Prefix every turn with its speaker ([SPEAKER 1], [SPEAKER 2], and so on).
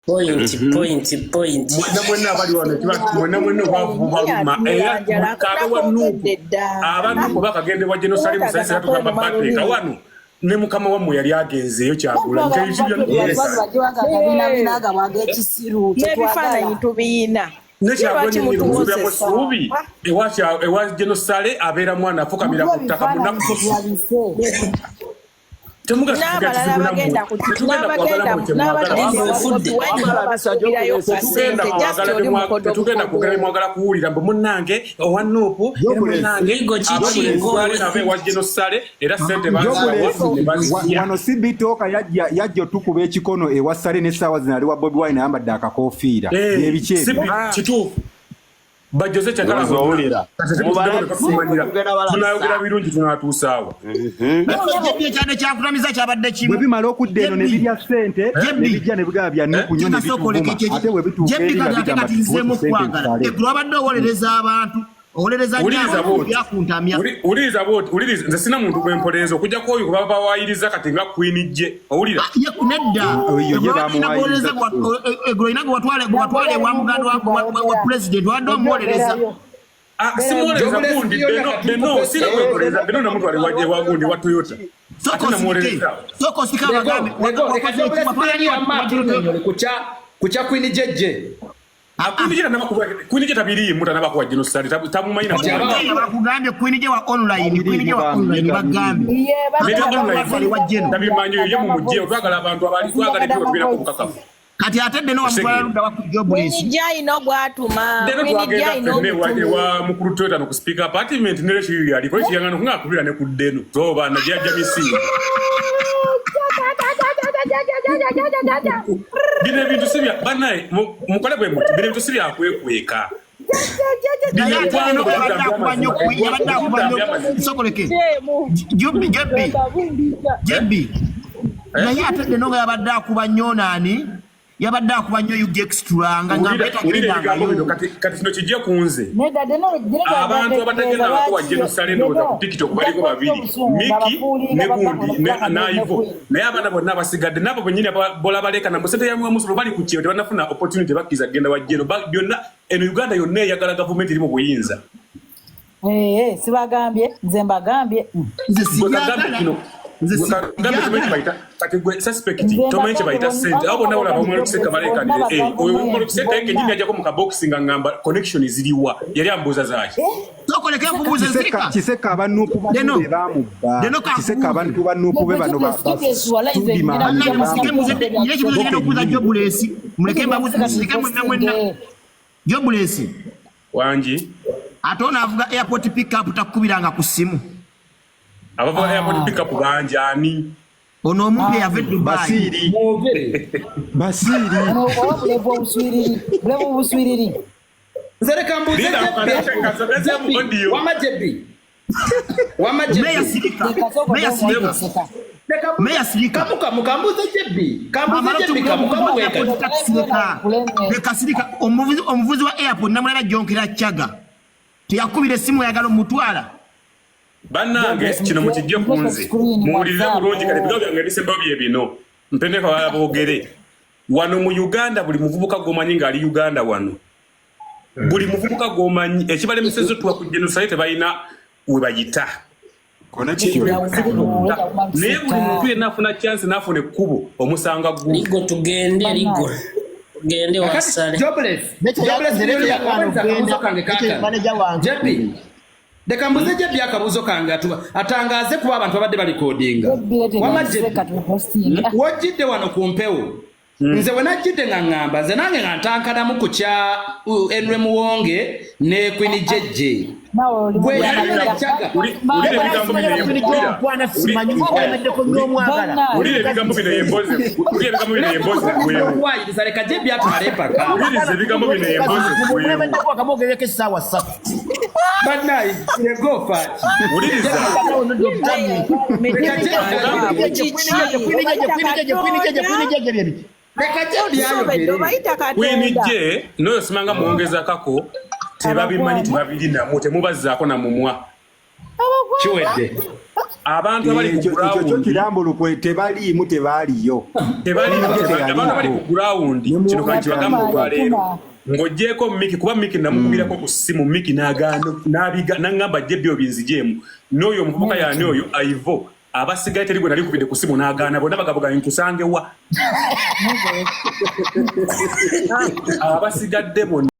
[SPEAKER 1] Point.
[SPEAKER 2] Mwana bali wano kiba mwana bavubaluma kabe wanu abantu bakagende wa genocide musasa tugamba bateka wano ne mukama wamwe yali agenzeyo kyagula nk'ebyo
[SPEAKER 3] binaga wage kisiru
[SPEAKER 1] nebifaananyi tubiina
[SPEAKER 2] nekyagwenyemusubi ewa genocide abeera mwana afukamira ku ttaka munaku
[SPEAKER 1] n'abalala bagenda
[SPEAKER 2] tetugenda kugenda mwagala kuwulira mbu munnange owa nuupu wa genosale era sente
[SPEAKER 4] wano sibitooka yajja otukuba ekikono ewa sale n'essaawa zino aliwa Bobi Wine ayambadde akakoofiira ebiki
[SPEAKER 2] kituufu bajose kyagala
[SPEAKER 5] kuwulira
[SPEAKER 2] tunayogera birungi tunatuusaawa
[SPEAKER 4] bwe bimala okudda eno ne birya ssente ne bijja ne bigaba bya nuupu nnyo ne bituvuma ate bwe bituuka eri nga bigamba
[SPEAKER 3] wabadde owolereza abantu
[SPEAKER 2] uliriza nze sina muntu gwempolenza okujja kwoyo kuba bawayiriza kati nga Queen je owulira
[SPEAKER 3] egroinaga watwale wa muganda wa president wadomwolereza
[SPEAKER 2] simwolereza gundi beno sina gwempolenza beno namuntu ali waje wagundi wa Toyota
[SPEAKER 3] soko sikabagambe
[SPEAKER 5] kucha Queen jeje
[SPEAKER 2] Queen je tabiri muta nabakuwa genocide tamumayina
[SPEAKER 3] bakugambye Queen je wa online bagambe
[SPEAKER 2] tabimanyo ye mu mujje otwagala abantu abali twagala ebyo tubira ku bukakafu
[SPEAKER 3] kati atedde no wamutwala wa Jobless
[SPEAKER 1] jai no gwatuma
[SPEAKER 2] wa mukuru Toyota no ku speaker apartment ne leshi yali ko kiyangano ngakubira ne ku deno so bana jaja misi bine bintu sibya banaye mukole bwe muti bine bintu sibya kwekweka
[SPEAKER 3] Jebbi naye atedde no yabadde akubanyo nani yabadde akubanyo Extra nga
[SPEAKER 2] kati kino kijja kunze abantu abatagenda bakuwa genocide no ku TikTok baliko babiri Miki ne gundi ne Anaivo naye abana bonna abasigadde nabo benyini bola baleka na musente ya musulu bali ku kiyo tebanafuna opportunity bakiza genda wa geno byonna eno Uganda yonna yagala government iri mu buyinza
[SPEAKER 6] sibagambye nze mbagambye
[SPEAKER 3] nze sigagala
[SPEAKER 2] kati gwe suspect tomanyi kye bayita sente abo nabo laba omwana kiseka balekanire oyo omwana kiseka yake nyinyi ajako mu kaboxing ngamba connection ziriwa yali ambuza zaki
[SPEAKER 3] sokoleke kubuza zika
[SPEAKER 4] kiseka abanupu bamubba kiseka abantu banupu be bano
[SPEAKER 3] Jobless
[SPEAKER 2] wanji
[SPEAKER 3] atona avuga airport pick up takubiranga ku simu
[SPEAKER 2] abava airport pick up banjani
[SPEAKER 3] ono omuntu yave Dubai
[SPEAKER 4] basiri
[SPEAKER 6] Blevo buswiriri
[SPEAKER 5] Zere kambuze wamajebi
[SPEAKER 3] Meya Sirika
[SPEAKER 5] mukambuze jebi
[SPEAKER 3] Sirika omuvuzi wa airport namulaba jonkera Chaga teyakubira simu yagalo mutwala
[SPEAKER 2] banange kino mukijje kunze muwulirize bulungi kale bigo byange bisemba bye bino mpendeka wabogere wano mu Uganda buli muvubuka gomanyi nga ali Uganda wano buli muvubuka gomanyi ekibale musezo tuwa ku genocide bayina we bayita naye buli muntu yenna afuna chance nafune kubo omusanga
[SPEAKER 1] ligo tugende wasale
[SPEAKER 5] Jobless Jebi Deka mbuze jebi akabuzo kange atangaze kuba abantu abadde bali codinga wajidde wano kumpewo nze wenajidde ngangamba nze nange ngantankana mu kukya Enwe Muwonge ne Queen Jeje gwe yali chaga
[SPEAKER 2] ulire bigambo bino yemboze
[SPEAKER 5] wayiriza leka jebi atwalepaka
[SPEAKER 2] ulirize bigambo bino yemboze
[SPEAKER 3] akamogereke sawa satu
[SPEAKER 5] banai go fat
[SPEAKER 2] uliriza Queen je no simanga muongeza kako tebabimanyi tebabirina mute mubazaako na mumwa
[SPEAKER 5] kiwedde
[SPEAKER 2] abantu abali ku ground
[SPEAKER 4] ekyo kirambulukwe tebaliimu tebaaliyo
[SPEAKER 2] abantu abali ku ground kino kati bagamba olwaleero ng'ogyeko Miki kuba Miki namukubirako ku ssimu Miki n'angamba jje byo binzijeemu n'oyo omuvubuka yaani oyo Ivo abasigaye teri gwe nali kubidde ku ssimu n'agaana bonna bagavuga nkusange wa abasigadde bonna